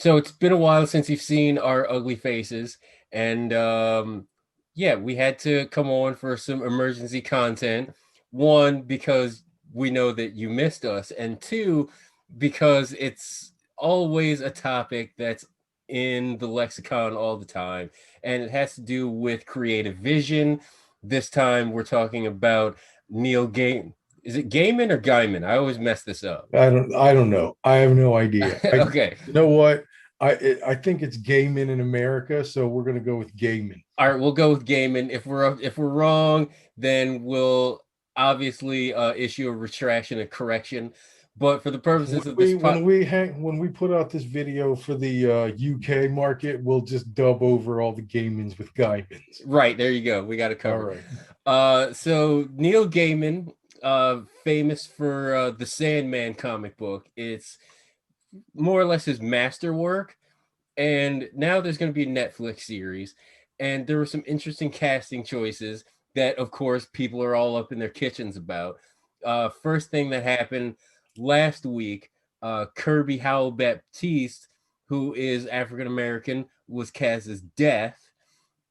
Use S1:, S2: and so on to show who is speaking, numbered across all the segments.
S1: So it's been a while since you've seen our ugly faces, and yeah, we had to come on for some emergency content. One, because we know that you missed us, and two, because it's always a topic that's in the lexicon all the time, and it has to do with creative vision. This time we're talking about Neil Gaiman. Is it Gaiman or Gaiman? I always mess this up.
S2: I don't know. I have no idea.
S1: Okay.
S2: You know what? I think it's Gaiman in America, so we're gonna go with Gaiman.
S1: All right, we'll go with Gaiman. If we're wrong, then we'll obviously issue a retraction and correction. But for the purposes
S2: When
S1: of this
S2: we
S1: pot,
S2: when we hang when we put out this video for the UK market, we'll just dub over all the Gaimans with Gaimans.
S1: right there you go. We got it
S2: All
S1: covered.
S2: right.
S1: So Neil Gaiman, famous for the Sandman comic book. It's more or less his masterwork. And now there's going to be a Netflix series, and there were some interesting casting choices that, of course, people are all up in their kitchens about. First thing that happened last week, Kirby Howell Baptiste, who is African American, was cast as Death,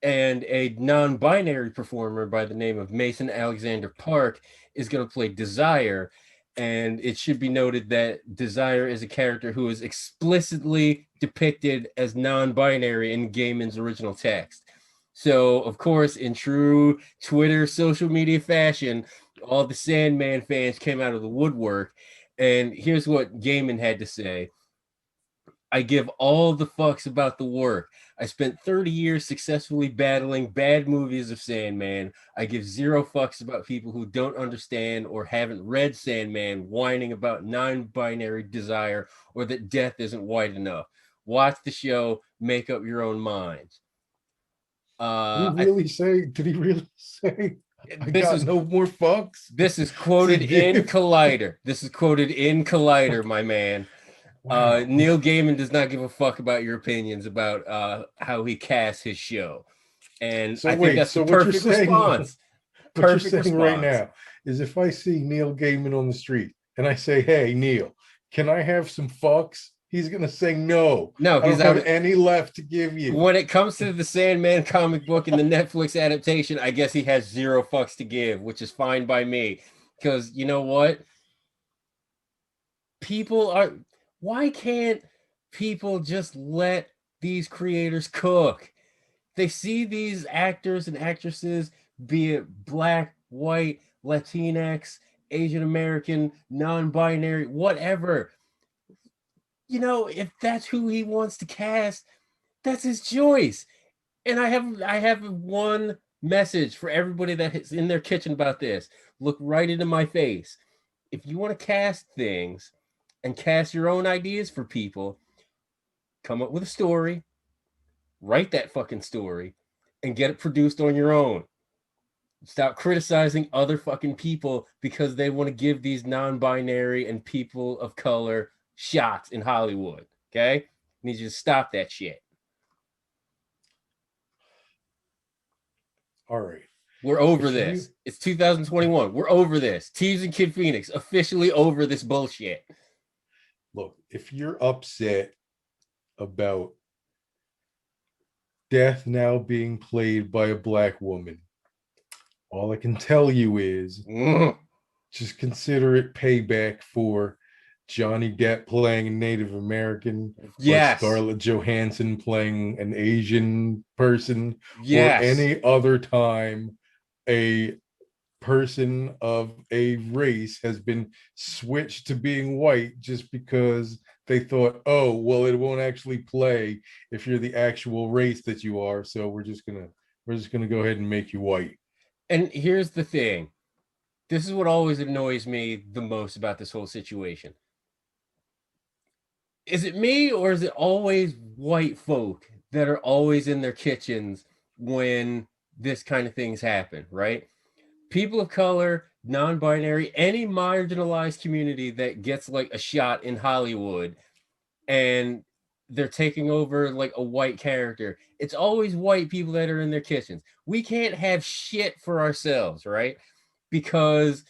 S1: and a non-binary performer by the name of Mason Alexander Park is going to play Desire. And it should be noted that Desire is a character who is explicitly depicted as non-binary in Gaiman's original text. So, of course, in true Twitter social media fashion, all the Sandman fans came out of the woodwork. And here's what Gaiman had to say: I give all the fucks about the work. I spent 30 years successfully battling bad movies of Sandman. I give zero fucks about people who don't understand or haven't read Sandman whining about non-binary desire or that death isn't white enough. Watch the show, make up your own minds.
S2: Did he
S1: I
S2: really say? Did he really say? I
S1: this
S2: got
S1: is
S2: no more fucks
S1: this is
S2: to
S1: quoted in
S2: give.
S1: Collider. This is quoted in Collider, my man.
S2: Wow.
S1: Neil Gaiman does not give a fuck about your opinions about how he casts his show. And
S2: So
S1: I think
S2: wait.
S1: that's the
S2: So what you're
S1: perfect
S2: saying?
S1: response.
S2: What you're
S1: Perfect
S2: saying right
S1: response.
S2: now is if I see Neil Gaiman on the street and I say, "Hey, Neil, can I have some fucks?" He's gonna say, "No,
S1: No,
S2: I
S1: he's
S2: don't
S1: out.
S2: have any left to give you."
S1: When it comes to the Sandman comic book and the Netflix adaptation, I guess he has zero fucks to give, which is fine by me. Because you know what? People are. Why can't people just let these creators cook? They see these actors and actresses, be it black, white, Latinx, Asian American, non-binary, whatever. If that's who he wants to cast, that's his choice. And I have one message for everybody that is in their kitchen about this. Look right into my face. If you want to cast things and cast your own ideas for people, come up with a story, write that fucking story, and get it produced on your own. Stop criticizing other fucking people because they want to give these non-binary and people of color shots in Hollywood. Okay? I need you to stop that shit.
S2: All right.
S1: We're over
S2: If you
S1: this. It's 2021. We're over this. Teebs and KidPhoenix officially over this bullshit.
S2: look, if you're upset about Death now being played by a black woman, all I can tell you is
S1: Mm.
S2: just consider it payback for Johnny Depp playing a Native American or
S1: Yes.
S2: Scarlett Johansson playing an Asian person or
S1: Yes.
S2: any other time a person of a race has been switched to being white just because they thought, oh, well, it won't actually play if you're the actual race that you are. So we're just gonna go ahead and make you white.
S1: And here's the thing. This is what always annoys me the most about this whole situation. Is it me or is it always white folk that are always in their kitchens when this kind of things happen, right? People of color, non-binary, any marginalized community that gets like a shot in Hollywood and they're taking over like a white character. It's always white people that are in their kitchens. We can't have shit for ourselves, right? Because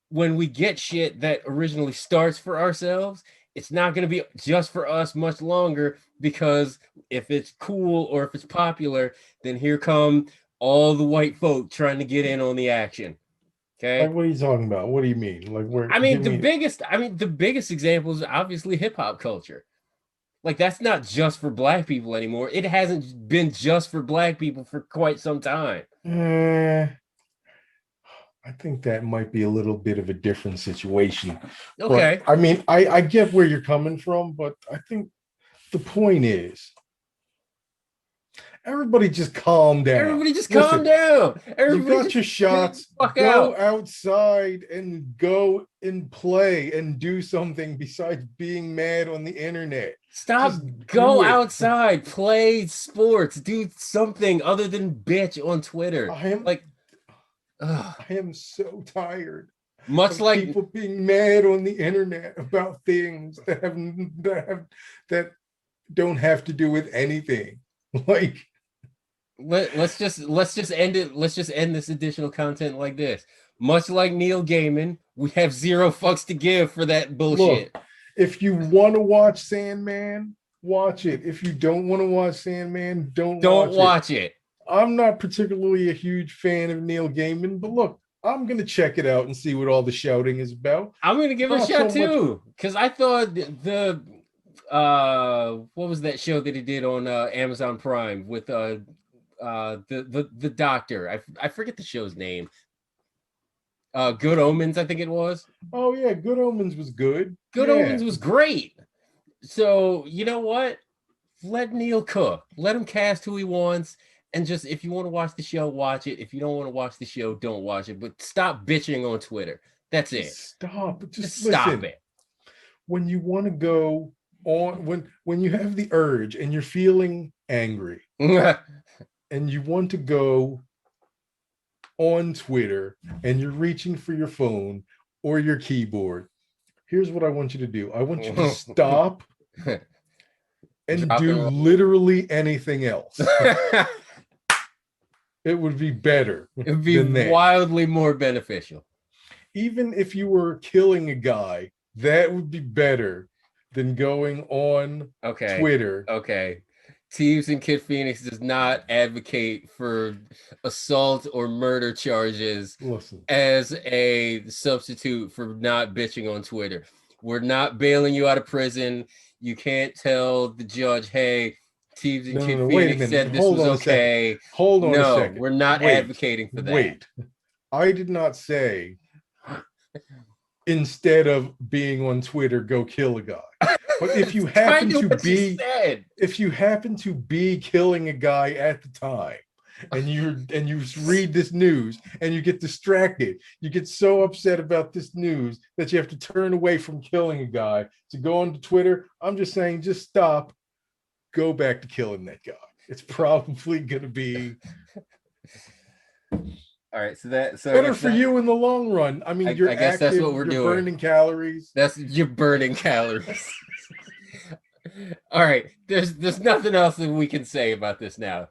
S1: when we get shit that originally starts for ourselves, it's not going to be just for us much longer, because if it's cool or if it's popular, then here come all the white folk trying to get in on the action. Okay.
S2: Like, what are you talking about? What do you mean? Like, where?
S1: I mean,
S2: Give me.
S1: the biggest example is obviously hip hop culture. Like, that's not just for black people anymore. It hasn't been just for black people for quite some time.
S2: I think that might be a little bit of a different situation. But
S1: Okay.
S2: I mean, I get where you're coming from, but I think the point is everybody just calm down.
S1: Everybody just calm
S2: Listen,
S1: down.
S2: you
S1: Everybody
S2: got
S1: just
S2: your
S1: chill the
S2: shots.
S1: fuck
S2: Go
S1: out.
S2: outside and go and play and do something besides being mad on the internet.
S1: Stop,
S2: Just do
S1: go
S2: it.
S1: outside, play sports, do something other than bitch on Twitter.
S2: I am
S1: Like, ugh.
S2: I am so tired
S1: Much
S2: of
S1: like
S2: people being mad on the internet about things that don't have to do with anything. Like,
S1: let's just end it. Let's just end this additional content like this. Much like Neil Gaiman, we have zero fucks to give for that bullshit.
S2: look, if you want to watch Sandman, watch it. If you don't want to watch Sandman, don't
S1: Don't
S2: watch it.
S1: watch it.
S2: I'm not particularly a huge fan of Neil Gaiman, but look, I'm gonna check it out and see what all the shouting is about.
S1: I'm gonna give it a
S2: Not
S1: shot
S2: so much.
S1: too, because I thought the what was that show that he did on Amazon Prime with the doctor? I forget the show's name. Good Omens, I think it was.
S2: Oh yeah, Good Omens was good.
S1: Good
S2: Yeah,
S1: Omens was great. So you know what? Let Neil cook. Let him cast who he wants. And just, if you want to watch the show, watch it. If you don't want to watch the show, don't watch it. But stop bitching on Twitter. That's it.
S2: just stop.
S1: Just
S2: Just
S1: stop
S2: listen.
S1: it.
S2: When you want to go on, when you have the urge and you're feeling angry and you want to go on Twitter and you're reaching for your phone or your keyboard, here's what I want you to do. I want you to stop and
S1: Drop
S2: do
S1: it all.
S2: literally anything else. It would be better
S1: It'd be
S2: than that.
S1: wildly more beneficial.
S2: Even if you were killing a guy, that would be better than going on
S1: Okay.
S2: Twitter.
S1: Okay. Teebs and KidPhoenix does not advocate for assault or murder charges
S2: Listen,
S1: as a substitute for not bitching on Twitter. We're not bailing you out of prison. You can't tell the judge, hey, Teebs and
S2: no, wait a
S1: KidPhoenix
S2: minute.
S1: said this
S2: Hold
S1: was
S2: on a second.
S1: okay.
S2: Hold on a
S1: No,
S2: second.
S1: we're not
S2: Wait,
S1: advocating for that.
S2: Wait, I did not say instead of being on Twitter, go kill a guy. But if you happen
S1: Kind of
S2: to
S1: what you
S2: be,
S1: said.
S2: if you happen to be killing a guy at the time, and you read this news and you get distracted, you get so upset about this news that you have to turn away from killing a guy to go onto Twitter, I'm just saying, just stop, go back to killing that guy. It's probably going to be
S1: All right, so
S2: better for you in the long run. I mean, you're
S1: I guess
S2: active,
S1: that's what we're
S2: you're
S1: doing.
S2: burning calories.
S1: You're burning calories. All right, there's nothing else that we can say about this now.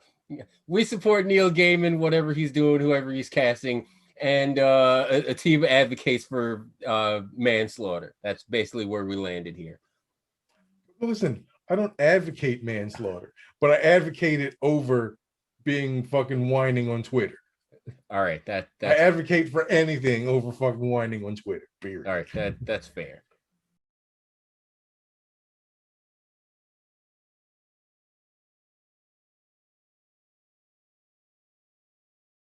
S1: We support Neil Gaiman, whatever he's doing, whoever he's casting, and a team advocates for manslaughter. That's basically where we landed here.
S2: Listen, I don't advocate manslaughter, but I advocate it over being fucking whining on Twitter.
S1: All right,
S2: I advocate for anything over fucking whining on Twitter. Period.
S1: All right, that's fair.